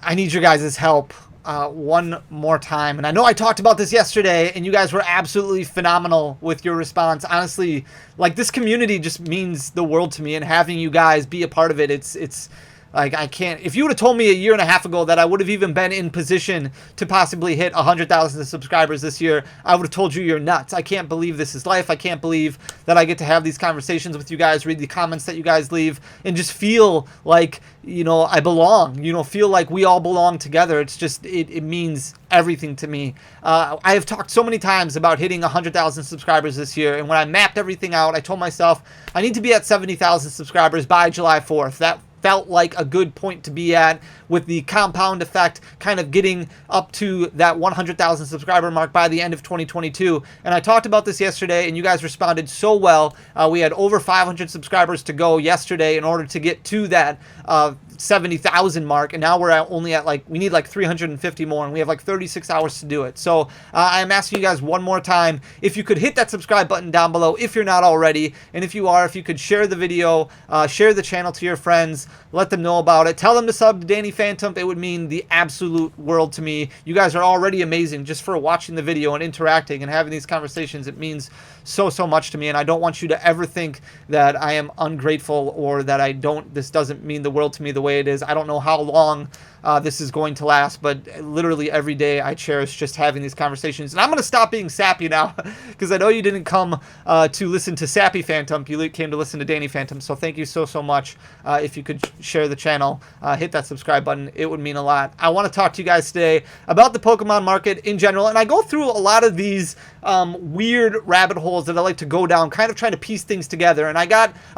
I need your guys' help one more time. And I know I talked about this yesterday, and you guys were absolutely phenomenal with your response. Honestly, like, this community just means the world to me, and having you guys be a part of it, it's like, I can't. If you would have told me a year and a half ago that I would have even been in position to possibly hit 100,000 subscribers this year, I would have told you you're nuts. I can't believe this is life. I can't believe that I get to have these conversations with you guys, read the comments that you guys leave, and just feel like, you know, I belong. You know, feel like we all belong together. It's just, it means everything to me. I have talked so many times about hitting 100,000 subscribers this year, and when I mapped everything out, I told myself I need to be at 70,000 subscribers by July 4th. That felt like a good point to be at, with the compound effect kind of getting up to that 100,000 subscriber mark by the end of 2022. And I talked about this yesterday, and you guys responded so well. We had over 500 subscribers to go yesterday in order to get to that 70,000 mark, and now we're only at, like, we need like 350 more, and we have like 36 hours to do it. So I'm asking you guys one more time, if you could hit that subscribe button down below if you're not already, and if you are, if you could share the video, share the channel to your friends, let them know about it, tell them to sub to Danny Phantump. It would mean the absolute world to me. You guys are already amazing just for watching the video and interacting and having these conversations. It means so much to me, and I don't want you to ever think that I am ungrateful or that this doesn't mean the world to me the way it is. I don't know how long this is going to last, but literally every day I cherish just having these conversations. And I'm going to stop being sappy now, because I know you didn't come to listen to Sappy Phantump. You came to listen to Danny Phantump. So thank you so much. If you could share the channel, hit that subscribe button, it would mean a lot. I want to talk to you guys today about the Pokemon market in general, and I go through a lot of these weird rabbit holes that I like to go down, kind of trying to piece things together. And I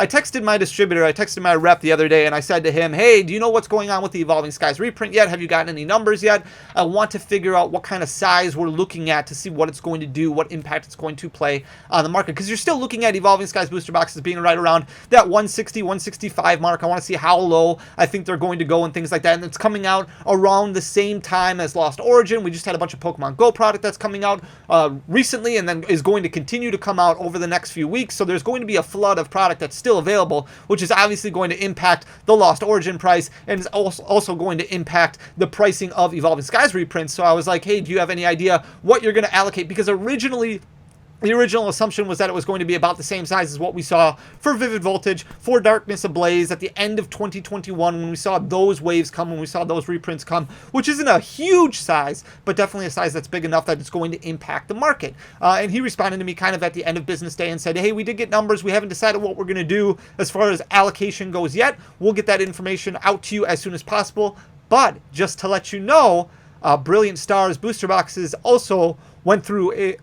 texted my distributor, I texted my rep the other day, and I said to him, hey, do you know what's going on with the Evolving Skies reprint yet? Have you gotten any numbers yet? I want to figure out what kind of size we're looking at to see what it's going to do, what impact it's going to play on the market, because you're still looking at Evolving Skies booster boxes being right around that 160, 165 mark. I want to see how low I think they're going to go and things like that. And it's coming out around the same time as Lost Origin. We just had a bunch of Pokemon Go product that's coming out recently, and then is going to continue to come out over the next few weeks. So there's going to be a flood of product that's still available, which is obviously going to impact the Lost Origin price, and is also going to impact the pricing of Evolving Skies reprints. So I was like, hey, do you have any idea what you're going to allocate? Because originally, the original assumption was that it was going to be about the same size as what we saw for Vivid Voltage, for Darkness Ablaze at the end of 2021, when we saw those waves come, when we saw those reprints come, which isn't a huge size, but definitely a size that's big enough that it's going to impact the market. And he responded to me kind of at the end of business day and said, hey, we did get numbers. We haven't decided what we're going to do as far as allocation goes yet. We'll get that information out to you as soon as possible. But just to let you know, Brilliant Stars booster boxes also went through a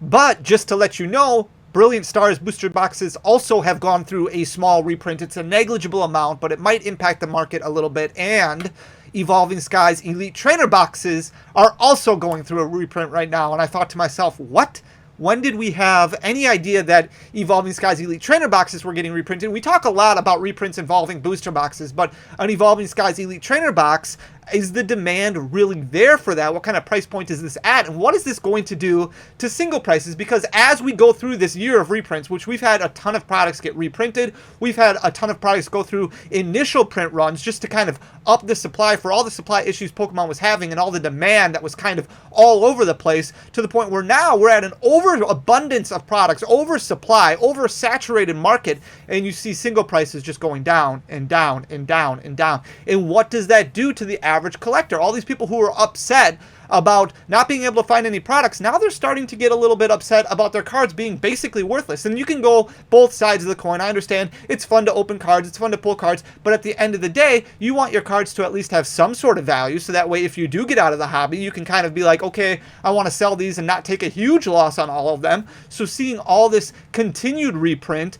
But just to let you know, Brilliant Stars booster boxes also have gone through a small reprint. It's a negligible amount, but it might impact the market a little bit. And Evolving Skies Elite Trainer boxes are also going through a reprint right now. And I thought to myself, what? When did we have any idea that Evolving Skies Elite Trainer boxes were getting reprinted? We talk a lot about reprints involving booster boxes, but an Evolving Skies Elite Trainer box, is the demand really there for that? What kind of price point is this at? And what is this going to do to single prices? Because as we go through this year of reprints, which we've had a ton of products get reprinted, we've had a ton of products go through initial print runs just to kind of up the supply for all the supply issues Pokemon was having and all the demand that was kind of all over the place, to the point where now we're at an overabundance of products, oversupply, oversaturated market, and you see single prices just going down and down and down and down. And what does that do to the average collector? All these people who are upset about not being able to find any products, now they're starting to get a little bit upset about their cards being basically worthless. And you can go both sides of the coin. I understand it's fun to open cards, it's fun to pull cards, but at the end of the day, you want your cards to at least have some sort of value, so that way if you do get out of the hobby, you can kind of be like, okay, I want to sell these and not take a huge loss on all of them. So seeing all this continued reprint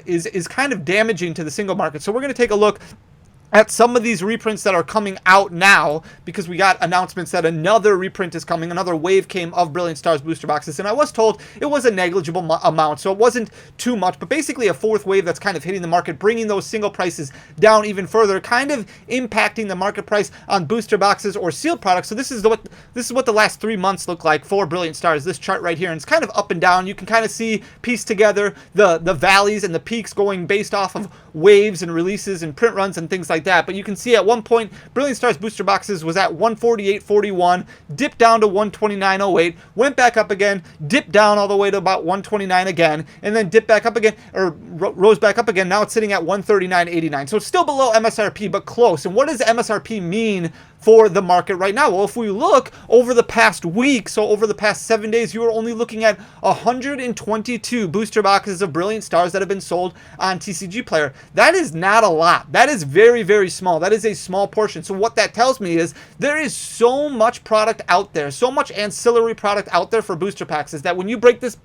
is kind of damaging to the single market. So we're going to take a look at some of these reprints that are coming out now, because we got announcements that another reprint is coming, another wave came of Brilliant Stars booster boxes, and I was told it was a negligible amount, so it wasn't too much, but basically a fourth wave that's kind of hitting the market, bringing those single prices down even further, kind of impacting the market price on booster boxes or sealed products. So this is what the last 3 months look like for Brilliant Stars, this chart right here, and it's kind of up and down. You can kind of see, piece together the valleys and the peaks going based off of waves and releases and print runs and things like that. But you can see at one point Brilliant Stars booster boxes was at 148.41, dipped down to 129.08, went back up again, dipped down all the way to about 129 again, and then dipped back up again, or rose back up again. Now it's sitting at 139.89, so it's still below MSRP but close. And what does MSRP mean for the market right now? Well, if we look over the past week, so over the past 7 days, you are only looking at 122 booster boxes of Brilliant Stars that have been sold on TCG Player. That is not a lot. That is very, very small. That is a small portion. So what that tells me is there is so much product out there, so much ancillary product out there for booster packs, is that when you break this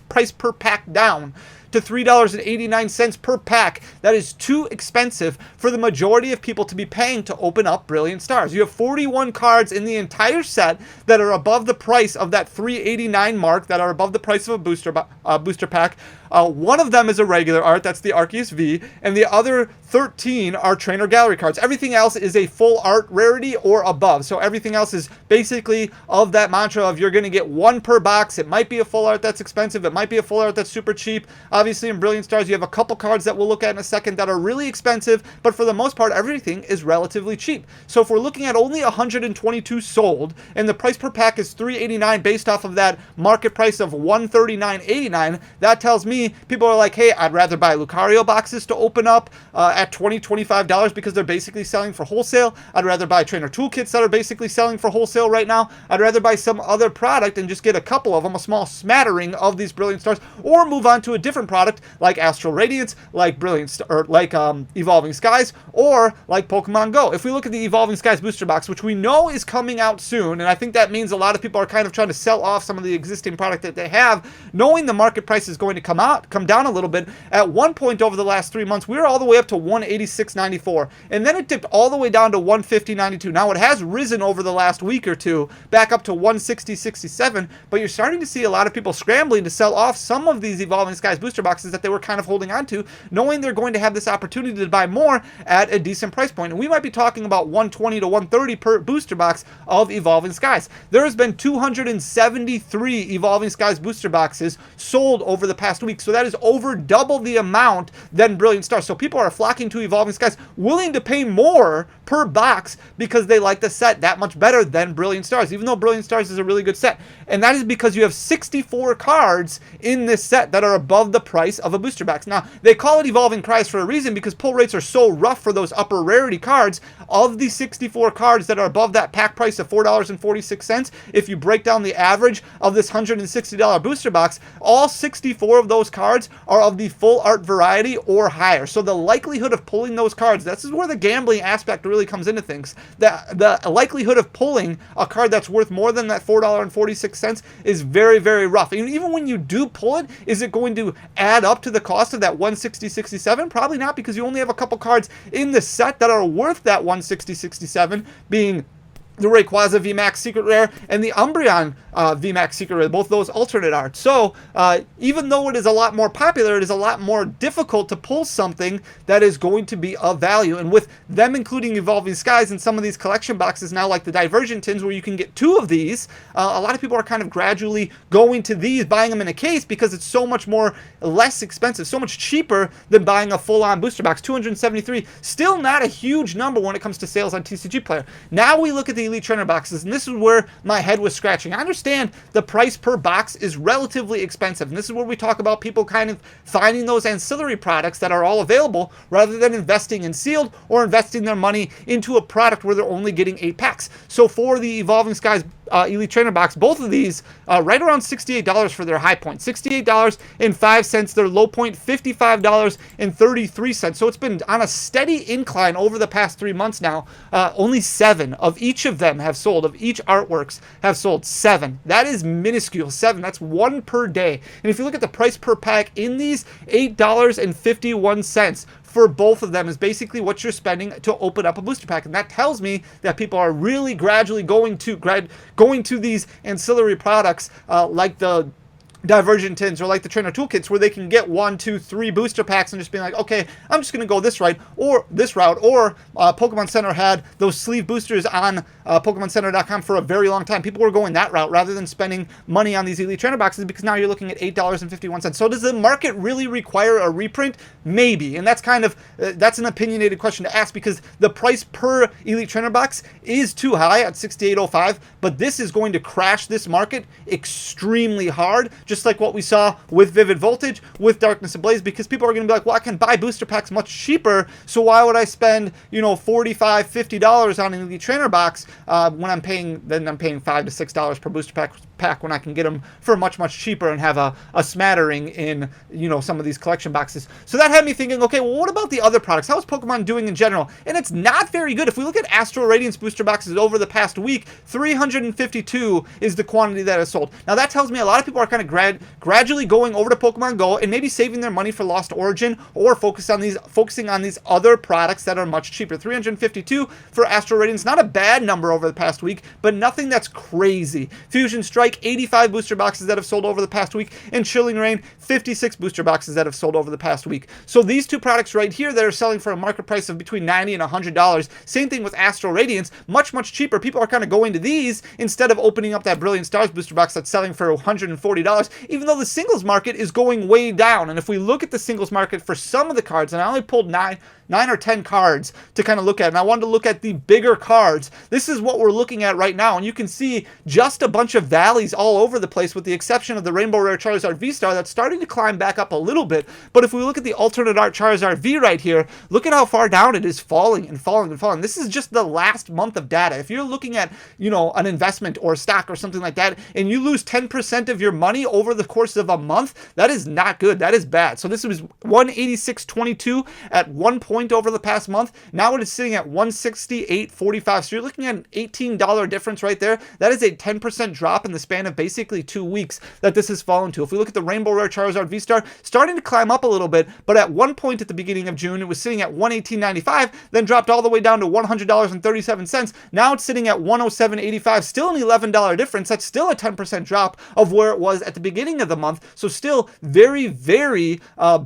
price per pack down to $3.89 per pack, that is too expensive for the majority of people to be paying to open up Brilliant Stars. You have 41 cards in the entire set that are above the price of that $3.89 mark, that are above the price of a booster pack. One of them is a regular art, that's the Arceus V, and the other 13 are trainer gallery cards. Everything else is a full art rarity or above. So everything else is basically of that mantra of you're going to get one per box. It might be a full art that's expensive. It might be a full art that's super cheap. Obviously in Brilliant Stars you have a couple cards that we'll look at in a second that are really expensive, but for the most part everything is relatively cheap. So if we're looking at only 122 sold and the price per pack is $3.89 based off of that market price of $139.89, that tells me people are like, hey, I'd rather buy Lucario boxes to open up at $20, $25 because they're basically selling for wholesale. I'd rather buy trainer toolkits that are basically selling for wholesale right now. I'd rather buy some other product and just get a couple of them, a small smattering of these Brilliant Stars, or move on to a different product like Astral Radiance, like Evolving Skies, or like Pokemon Go. If we look at the Evolving Skies booster box, which we know is coming out soon, and I think that means a lot of people are kind of trying to sell off some of the existing product that they have, knowing the market price is going to come down a little bit. At one point over the last 3 months, we were all the way up to 186.94, and then it dipped all the way down to 150.92. Now it has risen over the last week or two, back up to 160.67, but you're starting to see a lot of people scrambling to sell off some of these Evolving Skies booster boxes that they were kind of holding on to, knowing they're going to have this opportunity to buy more at a decent price point. And we might be talking about 120 to 130 per booster box of Evolving Skies. There has been 273 Evolving Skies booster boxes sold over the past week, so that is over double the amount than Brilliant Stars. So people are flocking to Evolving Skies, willing to pay more per box because they like the set that much better than Brilliant Stars, even though Brilliant Stars is a really good set. And that is because you have 64 cards in this set that are above the price of a booster box. Now, they call it Evolving Skies for a reason, because pull rates are so rough for those upper rarity cards. Of the 64 cards that are above that pack price of $4.46, if you break down the average of this $160 booster box, all 64 of those cards are of the full art variety or higher. So the likelihood of pulling those cards, this is where the gambling aspect really comes into things. The likelihood of pulling a card that's worth more than that $4.46 is very, very rough. And even when you do pull it, is it going to add up to the cost of that $160.67? Probably not, because you only have a couple cards in the set that are worth that $160.67, being the Rayquaza VMAX Secret Rare and the Umbreon VMAX Secret Rare, both those alternate arts. So even though it is a lot more popular, it is a lot more difficult to pull something that is going to be of value. And with them including Evolving Skies in some of these collection boxes now, like the Diversion Tins, where you can get 2 of these, a lot of people are kind of gradually going to these, buying them in a case, because it's so much less expensive, so much cheaper than buying a full-on booster box. 273, still not a huge number when it comes to sales on TCG Player. Now we look at the Elite Trainer boxes, and this is where my head was scratching. I understand the price per box is relatively expensive, and this is where we talk about people kind of finding those ancillary products that are all available, rather than investing in sealed or investing their money into a product where they're only getting 8 packs. So for the Evolving Skies Elite Trainer box, both of these right around $68 for their high point, $68.05, their low point $55.33. So it's been on a steady incline over the past 3 months now. Only 7 of each of them have sold, of each artworks have sold 7. That is minuscule. 7, that's 1 per day. And if you look at the price per pack in these, $8.51 for both of them is basically what you're spending to open up a booster pack. And that tells me that people are really gradually going to these ancillary products like the Divergent tins or like the trainer toolkits, where they can get 1, 2, 3 booster packs and just being like, okay, I'm just gonna go this route. Or Pokemon Center had those sleeve boosters on PokemonCenter.com for a very long time. People were going that route rather than spending money on these elite trainer boxes, because now you're looking at $8.51. So does the market really require a reprint? Maybe, and that's kind of that's an opinionated question to ask, because the price per elite trainer box is too high at $68.05. But this is going to crash this market extremely hard, just like what we saw with Vivid Voltage, with Darkness Ablaze, because people are going to be like, well, I can buy booster packs much cheaper, so why would I spend, $45, $50 on an elite trainer box when I'm paying $5 to $6 per booster pack when I can get them for much, much cheaper and have a smattering in, some of these collection boxes. So that had me thinking, okay, well, what about the other products? How is Pokemon doing in general? And it's not very good. If we look at Astral Radiance booster boxes over the past week, 352 is the quantity that is sold. Now that tells me a lot of people are kind of gradually going over to Pokemon Go and maybe saving their money for Lost Origin, or focusing on these other products that are much cheaper. 352 for Astral Radiance, not a bad number over the past week, but nothing that's crazy. Fusion Strike, 85 booster boxes that have sold over the past week, and Chilling Reign, 56 booster boxes that have sold over the past week. So these two products right here that are selling for a market price of between $90 and $100. Same thing with Astral Radiance, much, much cheaper. People are kind of going to these instead of opening up that Brilliant Stars booster box that's selling for $140, even though the singles market is going way down. And if we look at the singles market for some of the cards, and I only pulled 9 or 10 cards to kind of look at, and I wanted to look at the bigger cards. This is what we're looking at right now, and you can see just a bunch of valleys all over the place, with the exception of the Rainbow Rare Charizard V-Star that's starting to climb back up a little bit. But if we look at the alternate art Charizard V right here, look at how far down it is falling and falling and falling. This is just the last month of data. If you're looking at, an investment or a stock or something like that, and you lose 10% of your money over the course of a month, that is not good. That is bad. So this was 186.22 at one point over the past month. Now it is sitting at 168.45. So you're looking at an $18 difference right there. That is a 10% drop in the span of basically 2 weeks that this has fallen to. If we look at the Rainbow Rare Charizard V-Star, starting to climb up a little bit, but at one point at the beginning of June, it was sitting at 118.95, then dropped all the way down to $100.37. Now it's sitting at 107.85, still an $11 difference. That's still a 10% drop of where it was at the beginning of the month. So still very, very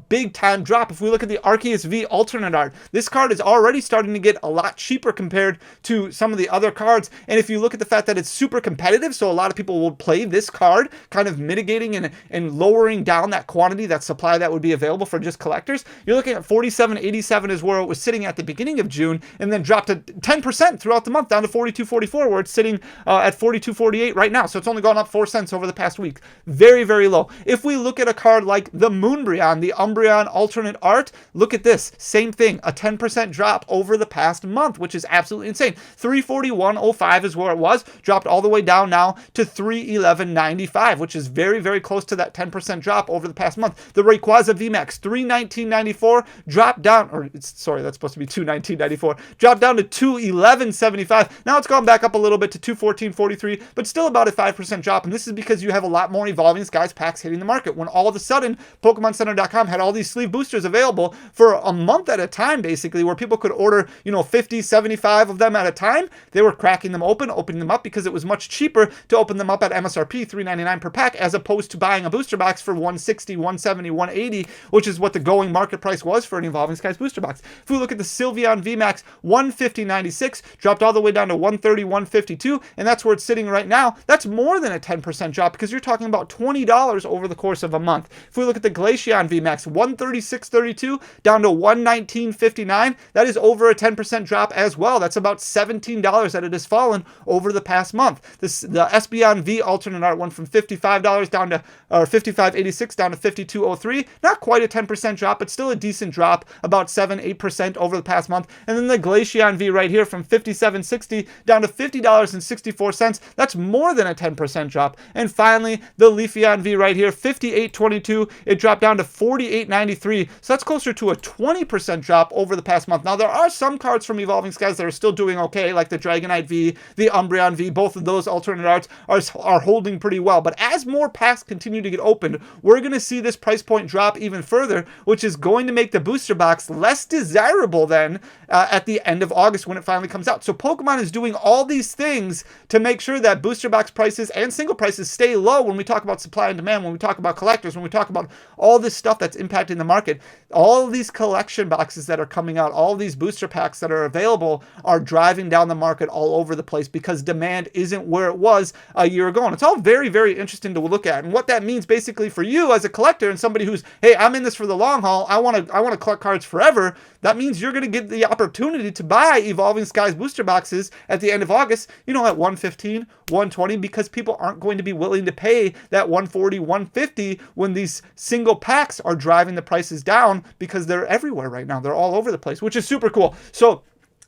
big time drop. If we look at the Arceus V alternate art, this card is already starting to get a lot cheaper compared to some of the other cards. And if you look at the fact that it's super competitive, so a lot of people will play this card, kind of mitigating and lowering down that quantity, that supply that would be available for just collectors, you're looking at 47.87 is where it was sitting at the beginning of June, and then dropped to 10% throughout the month, down to 42.44, where it's sitting at 42.48 right now. So it's only gone up 4 cents over the past week. Very, very low. If we look at a card like the Moonbreon, the Umbreon alternate art, look at this. Same thing, a 10% drop over the past month, which is absolutely insane. 341.05 is where it was, dropped all the way down now to 311.95, which is very, very close to that 10% drop over the past month. The Rayquaza VMAX, 319.94, dropped down, that's supposed to be 219.94, dropped down to 211.75. Now it's gone back up a little bit to 214.43, but still about a 5% drop. And this is because you have a lot more Evolving Skies packs hitting the market, when all of a sudden PokemonCenter.com had all these sleeve boosters available for a month at a time, basically, where people could order, 50, 75 of them at a time. They were cracking them opening them up, because it was much cheaper to open them up at MSRP, $3.99 per pack, as opposed to buying a booster box for $160, $170, $180, which is what the going market price was for an Evolving Skies booster box. If we look at the Sylveon VMAX, $150.96, dropped all the way down to $130, $152, and that's where it's sitting right now. That's more than a 10% drop, because you're talking about $20 over the course of a month. If we look at the Glaceon VMAX, $136.32 down to $119.59, that is over a 10% drop as well. That's about $17 that it has fallen over the past month. The Espeon V alternate art went from $55 down to, or $55.86 down to $52.03. Not quite a 10% drop, but still a decent drop, about 7-8% over the past month. And then the Glaceon V right here from $57.60 down to $50.64. That's more than a 10% drop. And finally, the Leafeon V right here, $58.22. It dropped down to $48.93. So that's closer to a 20% drop drop over the past month. Now, there are some cards from Evolving Skies that are still doing okay, like the Dragonite V, the Umbreon V. Both of those alternate arts are holding pretty well. But as more packs continue to get opened, we're going to see this price point drop even further, which is going to make the booster box less desirable then at the end of August when it finally comes out. So Pokemon is doing all these things to make sure that booster box prices and single prices stay low when we talk about supply and demand, when we talk about collectors, when we talk about all this stuff that's impacting the market. All of these collection boxes that are coming out, all these booster packs that are available are driving down the market all over the place because demand isn't where it was a year ago. And it's all very, very interesting to look at. And what that means basically for you as a collector and somebody who's, hey, I'm in this for the long haul, I want to collect cards forever, that means you're going to get the opportunity to buy Evolving Skies booster boxes at the end of August, you know, at $115, $120, because people aren't going to be willing to pay that $140, $150 when these single packs are driving the prices down because they're everywhere right now. They're all over the place, which is super cool. So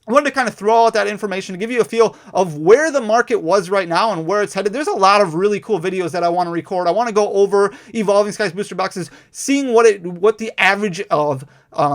I wanted to kind of throw out that information to give you a feel of where the market was right now and where it's headed. There's a lot of really cool videos that I want to record. I want to go over Evolving Skies booster boxes, seeing what the average of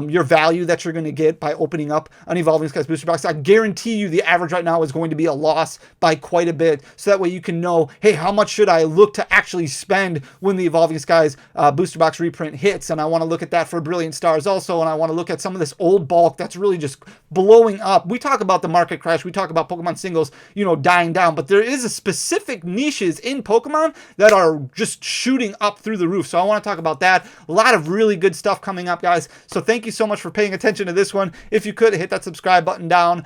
your value that you're going to get by opening up an Evolving Skies booster box. I guarantee you the average right now is going to be a loss by quite a bit. So that way you can know, hey, how much should I look to actually spend when the Evolving Skies booster box reprint hits? And I want to look at that for Brilliant Stars also. And I want to look at some of this old bulk that's really just blowing up. We talk about the market crash. We talk about Pokemon singles, you know, dying down. But there is a specific niches in Pokemon that are just shooting up through the roof. So I want to talk about that. A lot of really good stuff coming up, guys. So thank you so much for paying attention to this one. If you could, hit that subscribe button down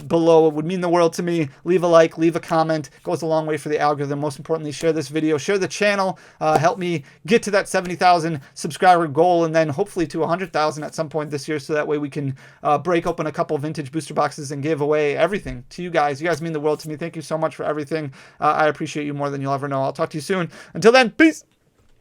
below. It would mean the world to me. Leave a like, leave a comment. It goes a long way for the algorithm. Most importantly, share this video, share the channel. Help me get to that 70,000 subscriber goal and then hopefully to 100,000 at some point this year, so that way we can break open a couple vintage booster boxes and give away everything to you guys. You guys mean the world to me. Thank you so much for everything. I appreciate you more than you'll ever know. I'll talk to you soon. Until then, peace.